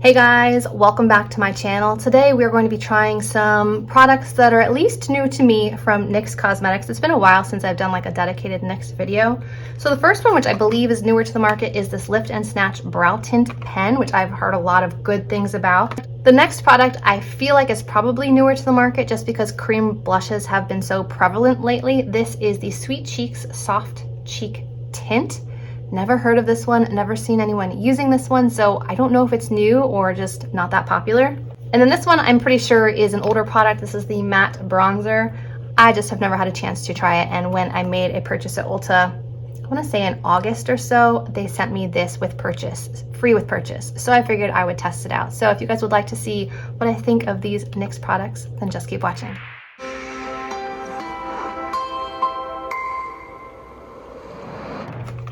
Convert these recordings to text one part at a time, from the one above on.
Hey guys, welcome back to my channel. Today we are going to be trying some products that are at least new to me from NYX Cosmetics. It's been a while since I've done like a dedicated NYX video. So the first one, which I believe is newer to the market, is this Lift and Snatch Brow Tint Pen, which I've heard a lot of good things about. The next product I feel like is probably newer to the market just because cream blushes have been so prevalent lately. This is the Sweet Cheeks Soft Cheek Tint. Never heard of this one, never seen anyone using this one, so I don't know if it's new or just not that popular. And then this one I'm pretty sure is an older product. This is the matte bronzer. I just have never had a chance to try it, and when I made a purchase at Ulta, I want to say in August or so, they sent me this with purchase, free with purchase. So I figured I would test it out. So if you guys would like to see what I think of these NYX products, then just keep watching.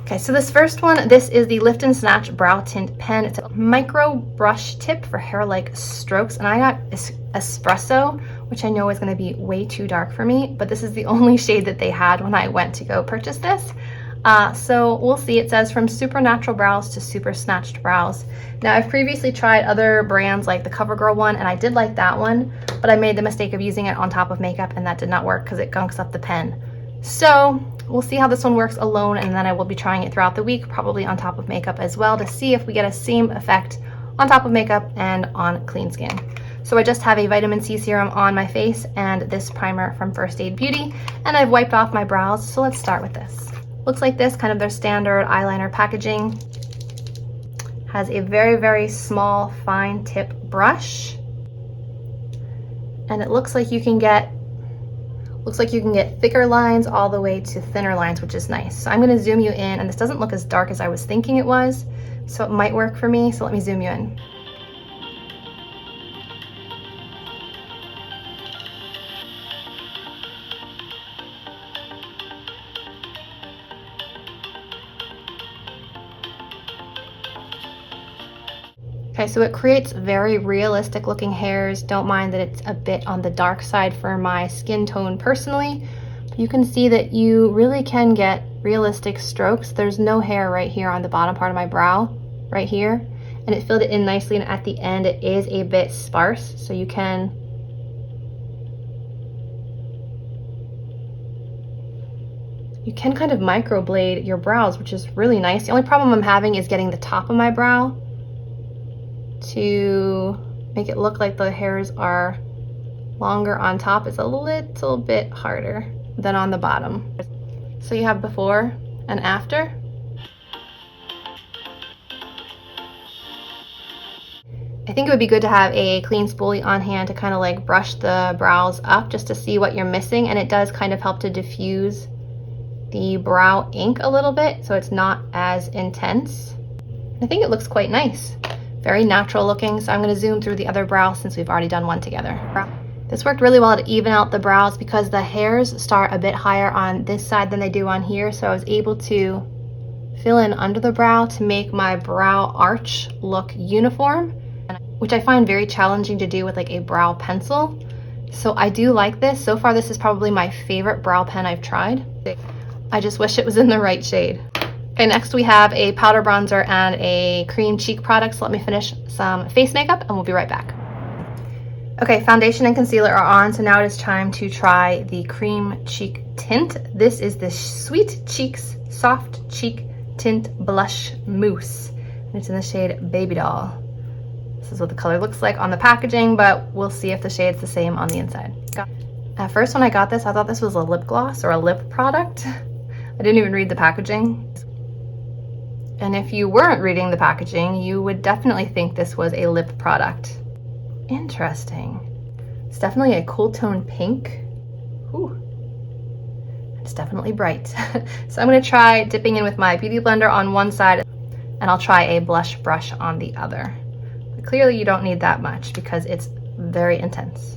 Okay, so this first one, this is the Lift and Snatch Brow Tint Pen. It's a micro brush tip for hair-like strokes, and I got espresso, which I know is going to be way too dark for me, but this is the only shade that they had when I went to go purchase this. So we'll see. It says from super natural brows to super snatched brows. Now, I've previously tried other brands like the CoverGirl one, and I did like that one, but I made the mistake of using it on top of makeup, and that did not work because it gunks up the pen. So we'll see how this one works alone, and then I will be trying it throughout the week, probably on top of makeup as well, to see if we get a same effect on top of makeup and on clean skin. So I just have a vitamin C serum on my face and this primer from First Aid Beauty, and I've wiped off my brows, so let's start with this. Looks like this, kind of their standard eyeliner packaging. Has a very, very small, fine tip brush, and it looks like you can get thicker lines all the way to thinner lines, which is nice. So I'm going to zoom you in, and this doesn't look as dark as I was thinking it was, so it might work for me. So let me zoom you in. Okay, so it creates very realistic looking hairs. Don't mind that it's a bit on the dark side for my skin tone personally. But you can see that you really can get realistic strokes. There's no hair right here on the bottom part of my brow, right here. And it filled it in nicely, and at the end it is a bit sparse, so you can kind of microblade your brows, which is really nice. The only problem I'm having is getting the top of my brow to make it look like the hairs are longer on top. Is a little bit harder than on the bottom. So you have before and after. I think it would be good to have a clean spoolie on hand to kind of like brush the brows up just to see what you're missing, and it does kind of help to diffuse the brow ink a little bit so it's not as intense. I think it looks quite nice. Very natural looking, so I'm going to zoom through the other brow since we've already done one together. This worked really well to even out the brows because the hairs start a bit higher on this side than they do on here, so I was able to fill in under the brow to make my brow arch look uniform, which I find very challenging to do with like a brow pencil. So I do like this. So far this is probably my favorite brow pen I've tried. I just wish it was in the right shade. Okay, next we have a powder bronzer and a cream cheek product. So let me finish some face makeup and we'll be right back. Okay, foundation and concealer are on, so now it is time to try the cream cheek tint. This is the Sweet Cheeks Soft Cheek Tint Blush Mousse, and it's in the shade Babydoll. This is what the color looks like on the packaging, but we'll see if the shade's the same on the inside. At first when I got this, I thought this was a lip gloss or a lip product. I didn't even read the packaging. And if you weren't reading the packaging, you would definitely think this was a lip product. Interesting. It's definitely a cool tone pink. Ooh. It's definitely bright. So I'm gonna try dipping in with my beauty blender on one side, and I'll try a blush brush on the other. But clearly you don't need that much because it's very intense.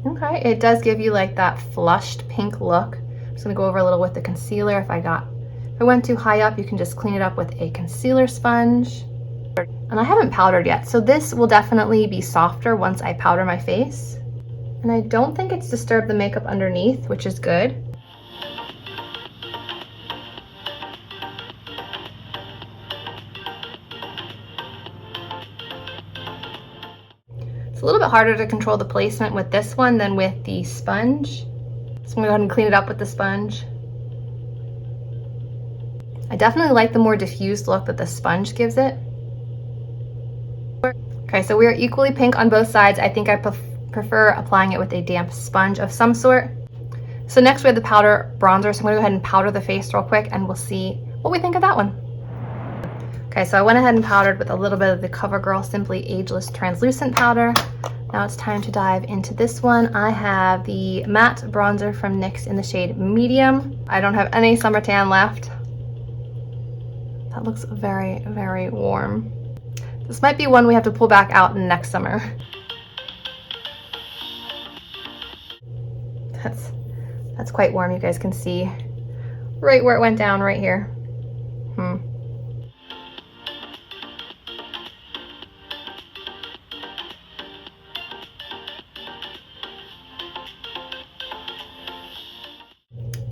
Okay, it does give you like that flushed pink look. I'm just gonna go over a little with the concealer. If I went too high up, you can just clean it up with a concealer sponge. And I haven't powdered yet, so this will definitely be softer once I powder my face. And I don't think it's disturbed the makeup underneath, which is good. little bit harder to control the placement with this one than with the sponge. So I'm gonna go ahead and clean it up with the sponge. I definitely like the more diffused look that the sponge gives it. Okay, so we are equally pink on both sides. I think I prefer applying it with a damp sponge of some sort. So next we have the powder bronzer. So I'm gonna go ahead and powder the face real quick and we'll see what we think of that one. Okay, so I went ahead and powdered with a little bit of the CoverGirl Simply Ageless Translucent Powder. Now it's time to dive into this one. I have the matte bronzer from NYX in the shade Medium. I don't have any summer tan left. That looks very, very warm. This might be one we have to pull back out next summer. That's quite warm. You guys can see right where it went down right here.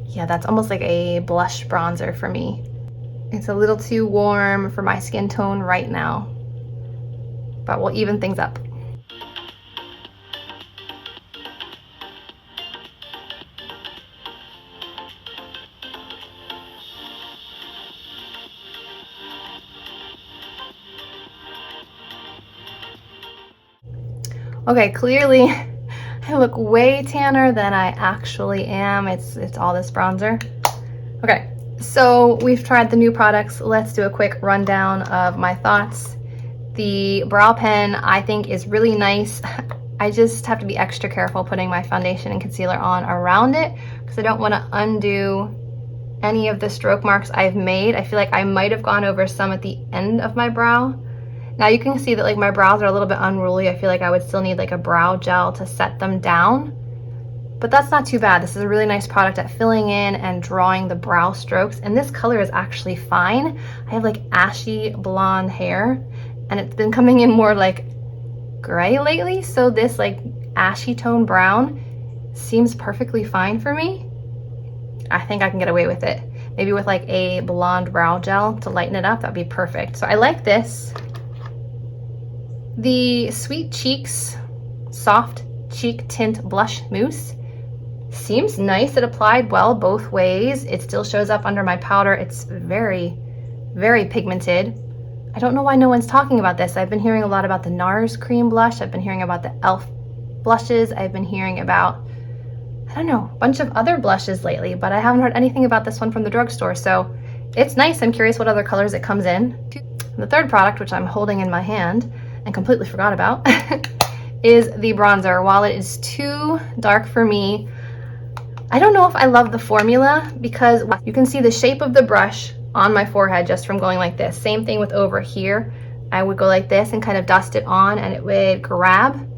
Yeah, that's almost like a blush bronzer for me. It's a little too warm for my skin tone right now, but we'll even things up. Okay, clearly I look way tanner than I actually am. It's all this bronzer. Okay, so we've tried the new products. Let's do a quick rundown of my thoughts. The brow pen I think is really nice. I just have to be extra careful putting my foundation and concealer on around it because I don't want to undo any of the stroke marks I've made. I feel like I might have gone over some at the end of my brow. Now you can see that like my brows are a little bit unruly. I feel like I would still need like a brow gel to set them down, but that's not too bad. This is a really nice product at filling in and drawing the brow strokes, and this color is actually fine. I have like ashy blonde hair and it's been coming in more like gray lately, so this like ashy tone brown seems perfectly fine for me. I think I can get away with it. Maybe with like a blonde brow gel to lighten it up, that'd be perfect. So I like this. The Sweet Cheeks Soft Cheek Tint Blush Mousse seems nice. It applied well both ways. It still shows up under my powder. It's very, very pigmented. I don't know why no one's talking about this. I've been hearing a lot about the NARS cream blush. I've been hearing about the e.l.f. blushes. I've been hearing about, I don't know, a bunch of other blushes lately, but I haven't heard anything about this one from the drugstore. So it's nice. I'm curious what other colors it comes in. The third product, which I'm holding in my hand and completely forgot about, is the bronzer. While it is too dark for me, I don't know if I love the formula because you can see the shape of the brush on my forehead just from going like this. Same thing with over here. I would go like this and kind of dust it on and it would grab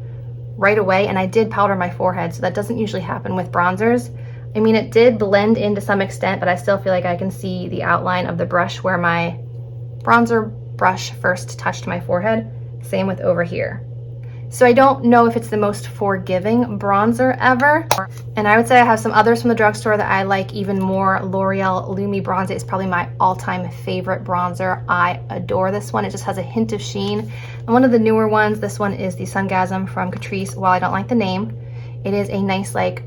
right away, and I did powder my forehead, so that doesn't usually happen with bronzers. I mean, it did blend in to some extent, but I still feel like I can see the outline of the brush where my bronzer brush first touched my forehead. Same with over here. So I don't know if it's the most forgiving bronzer ever. And I would say I have some others from the drugstore that I like even more. L'Oreal Lumi Bronze is probably my all-time favorite bronzer. I adore this one. It just has a hint of sheen. And one of the newer ones, this one is the Sungasm from Catrice. While I don't like the name, it is a nice, like,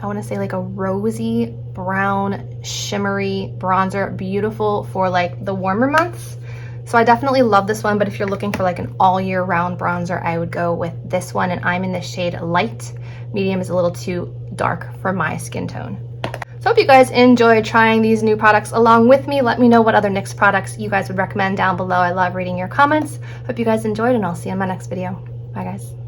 I want to say like a rosy brown shimmery bronzer. Beautiful for like the warmer months. So I definitely love this one, but if you're looking for like an all year round bronzer, I would go with this one, and I'm in the shade Light. Medium is a little too dark for my skin tone. So I hope you guys enjoyed trying these new products along with me. Let me know what other NYX products you guys would recommend down below. I love reading your comments. Hope you guys enjoyed, and I'll see you in my next video. Bye guys.